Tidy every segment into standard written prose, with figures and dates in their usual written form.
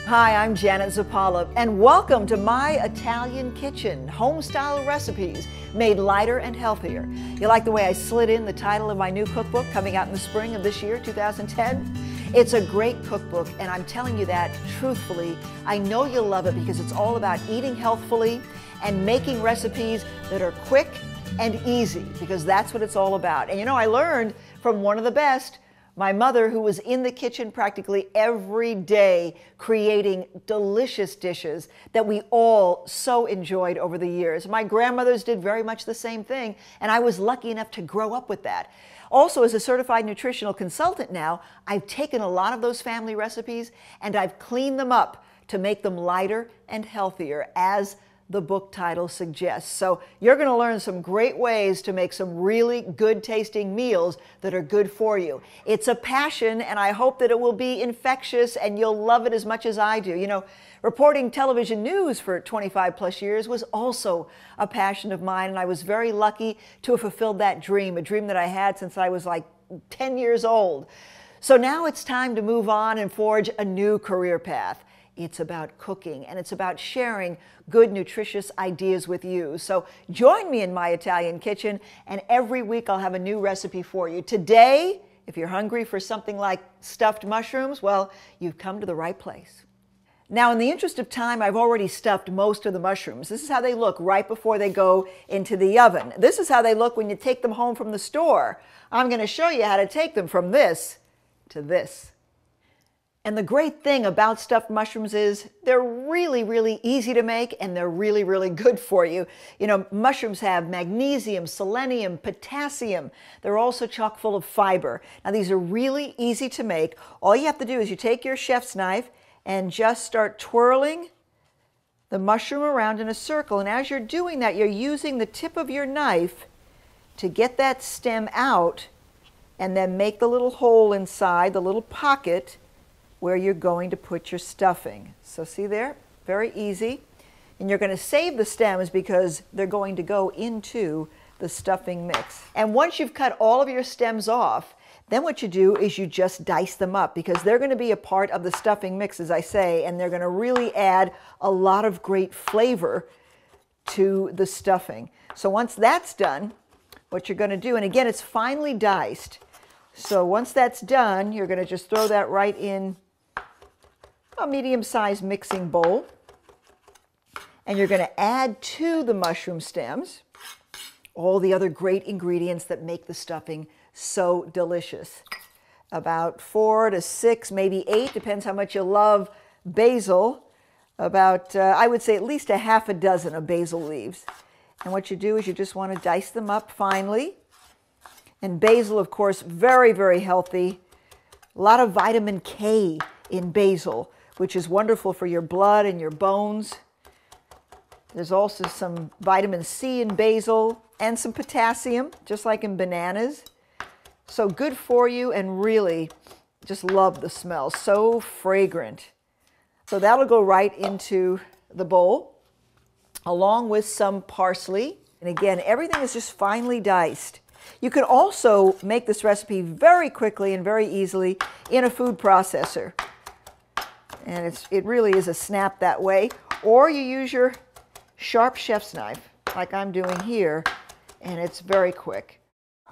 Hi, I'm Janet Zappala, and welcome to My Italian Kitchen, home-style recipes made lighter and healthier. You like the way I slid in the title of my new cookbook coming out in the spring of this year, 2010? It's a great cookbook, and I'm telling you that truthfully. I know you'll love it because it's all about eating healthfully and making recipes that are quick and easy, because that's what it's all about. And you know, I learned from one of the best, my mother, who was in the kitchen practically every day creating delicious dishes that we all so enjoyed over the years. My grandmothers did very much the same thing, and I was lucky enough to grow up with that. Also, as a certified nutritional consultant now, I've taken a lot of those family recipes and I've cleaned them up to make them lighter and healthier, as the book title suggests. So you're going to learn some great ways to make some really good tasting meals that are good for you. It's a passion, and I hope that it will be infectious and you'll love it as much as I do. You know, reporting television news for 25 plus years was also a passion of mine, and I was very lucky to have fulfilled that dream, a dream that I had since I was like 10 years old. So now it's time to move on and forge a new career path. It's about cooking, and it's about sharing good, nutritious ideas with you. So join me in My Italian Kitchen, and every week I'll have a new recipe for you. Today, if you're hungry for something like stuffed mushrooms, well, you've come to the right place. Now, in the interest of time, I've already stuffed most of the mushrooms. This is how they look right before they go into the oven. This is how they look when you take them home from the store. I'm going to show you how to take them from this to this. And the great thing about stuffed mushrooms is they're really, really easy to make, and they're really, really good for you. You know, mushrooms have magnesium, selenium, potassium. They're also chock full of fiber. Now, these are really easy to make. All you have to do is you take your chef's knife and just start twirling the mushroom around in a circle. And as you're doing that, you're using the tip of your knife to get that stem out and then make the little hole inside, the little pocket, where you're going to put your stuffing. So see there, very easy. And you're going to save the stems because they're going to go into the stuffing mix. And once you've cut all of your stems off, then what you do is you just dice them up, because they're going to be a part of the stuffing mix, as I say, and they're going to really add a lot of great flavor to the stuffing. So once that's done, what you're going to do, and again, it's finely diced. So once that's done, you're going to just throw that right in a medium-sized mixing bowl, and you're going to add to the mushroom stems all the other great ingredients that make the stuffing so delicious. About 4 to 6, maybe 8, depends how much you love basil. About, I would say at least a half a dozen of basil leaves. And what you do is you just want to dice them up finely. And basil, of course, very, very healthy. A lot of vitamin K in basil, which is wonderful for your blood and your bones. There's also some vitamin C in basil and some potassium, just like in bananas. So good for you, and really just love the smell. So fragrant. So that'll go right into the bowl, along with some parsley. And again, everything is just finely diced. You can also make this recipe very quickly and very easily in a food processor. And it really is a snap that way. Or you use your sharp chef's knife, like I'm doing here, and it's very quick.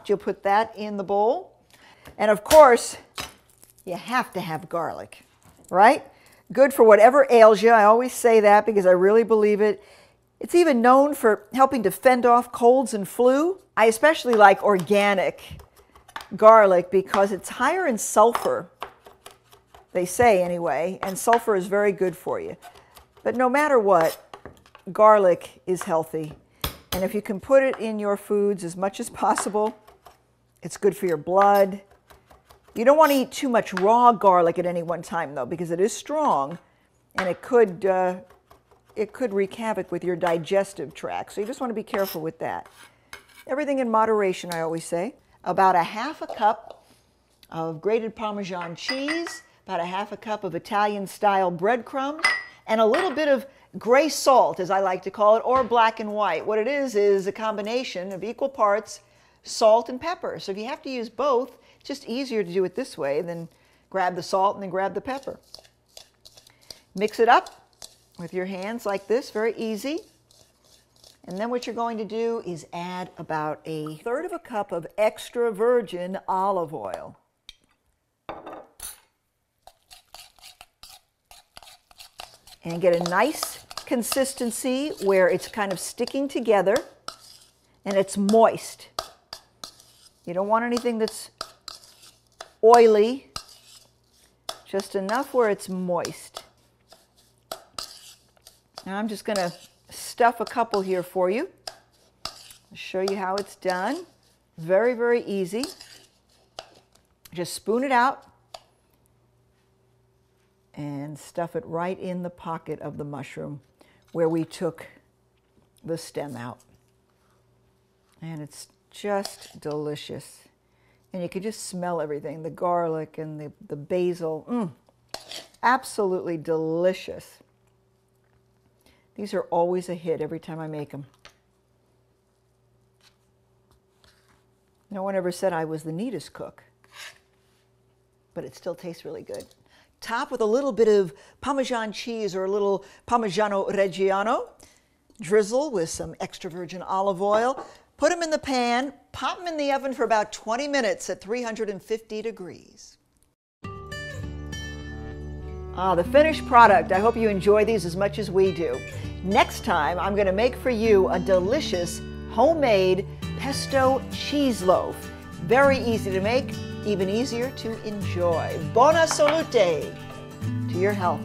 You'll put that in the bowl. And of course, you have to have garlic, right? Good for whatever ails you. I always say that because I really believe it. It's even known for helping to fend off colds and flu. I especially like organic garlic because it's higher in sulfur, they say anyway, and sulfur is very good for you. But no matter what, garlic is healthy. And if you can put it in your foods as much as possible, it's good for your blood. You don't want to eat too much raw garlic at any one time, though, because it is strong, and it could wreak havoc with your digestive tract. So you just want to be careful with that. Everything in moderation, I always say. About a half a cup of grated Parmesan cheese, about a half a cup of Italian-style breadcrumbs, and a little bit of gray salt, as I like to call it, or black and white. What it is a combination of equal parts salt and pepper. So if you have to use both, it's just easier to do it this way than grab the salt and then grab the pepper. Mix it up with your hands like this, very easy. And then what you're going to do is add about 1/3 cup of extra virgin olive oil. And get a nice consistency where it's kind of sticking together and it's moist. You don't want anything that's oily, just enough where it's moist. Now I'm just going to stuff a couple here for you. I'll show you how it's done. Very, very easy. Just spoon it out and stuff it right in the pocket of the mushroom where we took the stem out. And it's just delicious. And you can just smell everything, the garlic and the basil. Absolutely delicious. These are always a hit every time I make them. No one ever said I was the neatest cook, but it still tastes really good. Top with a little bit of Parmesan cheese or a little Parmigiano Reggiano. Drizzle with some extra virgin olive oil. Put them in the pan, pop them in the oven for about 20 minutes at 350 degrees. The finished product. I hope you enjoy these as much as we do. Next time, I'm going to make for you a delicious homemade pesto cheese loaf. Very easy to make, even easier to enjoy. Buona salute to your health.